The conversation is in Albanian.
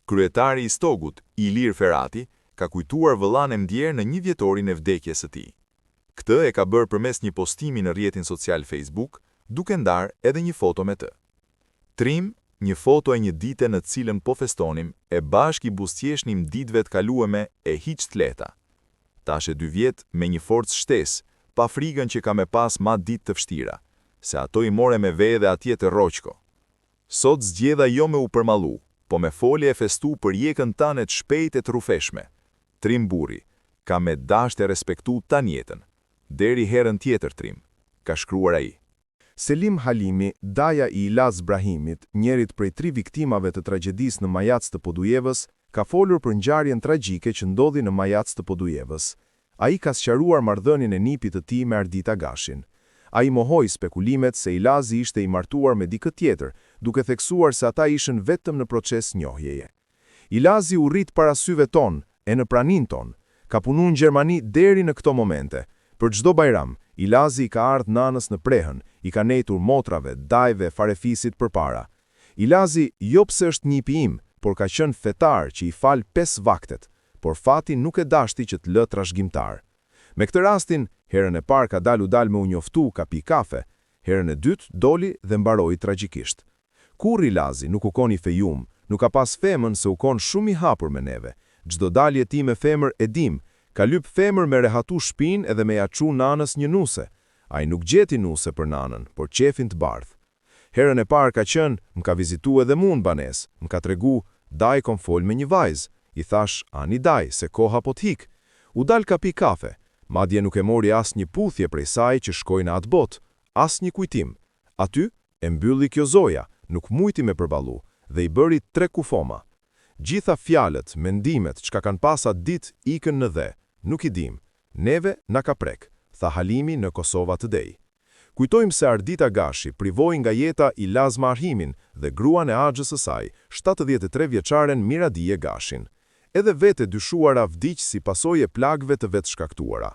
Kryetari i Stogut, Ilir Ferati, ka kujtuar vëllain e Mdjer në 1 vjetorin e vdekjes së tij. Këtë e ka bërë përmes një postimi në rrjetin social Facebook, duke ndarë edhe një foto me të. Trim, një foto e një dite në cilën po festonim, e bashk i buzëqeshnim ditëve të kaluara e hiq të lehta. Tash e 2 vjet me një forcë shtesë, pa frikën që ka me pas ma ditë të vështira, se ato i more me ve dhe atje të Roqko. Sot zgjedha jo me u përmallu, po me folje e festu për jekën tane të shpejt e të rrufeshme. Trim Burri, ka me dasht e respektu tani jetën. Deri herën tjetër Trim, ka shkruar ai. Selim Halimi, daja i Ilaz Brahimit, njerit prej 3 viktimave të tragjedisë në Majac të Podujevës, ka folur për ngjarjen tragjike që ndodhi në Majac të Podujevës. Ai ka sqaruar marrëdhënien e nipit të tij me Ardita Gashin. Ai mohoi spekulimet se Ilazi ishte i martuar me dikë tjetër, duke theksuar se ata ishin vetëm në proces njohjeje. Ilazi u rrit para syve ton, e në praninë ton, ka punu në Gjermani deri në këto momente. Për çdo bajram, Ilazi ka ardhur nanës në prehën, i ka nejtur motrave, dajve, farefisit përpara. Ilazi jo pse është nipi im, por ka qenë fetar që i fal 5 vaktet, por fati nuk e dashti që të lë trashëgimtar. Me këtë rastin, herën e parë ka dal me u njoftu, ka pi kafe, herën e dytë doli dhe mbaroi tragjikisht. Kur Ilazi nuk u koni fejum, nuk ka pas femën se u kon shumë i hapur me neve. Çdo dalje ti me femër e dim, ka lyp femër me rehatu shpinë edhe me ja çu nanës një nuse. Ai nuk gjeti nuse për nanën, por qefin të bardh. Herën e parë ka qenë, më ka vizitu edhe mu në banes, më ka tregu, daj kom fol me një vajzë. I thash, ani daj, se koha po t'hik. U dal ka pi kafe, madje nuk e mori as një puthje prej saj që shkoj në atë botë, as një kujtim. Aty, e mbylli kjo zoja, nuk mujti me përballu, dhe i bëri 3 kufoma. Gjitha fjalët, mendimet, çka kanë pas atë ditë ikën në dhe, nuk i dim. Neve na ka prek, tha Halimi në Kosova Today. Kujtojmë se Ardita Gashi privoi nga jeta Ilaz Marhimin dhe gruan e axhës së saj, 73 vjeçaren Miradije Gashin. Edhe vete dyshuara vdiq si pasojë e plagëve të vetë shkaktuara.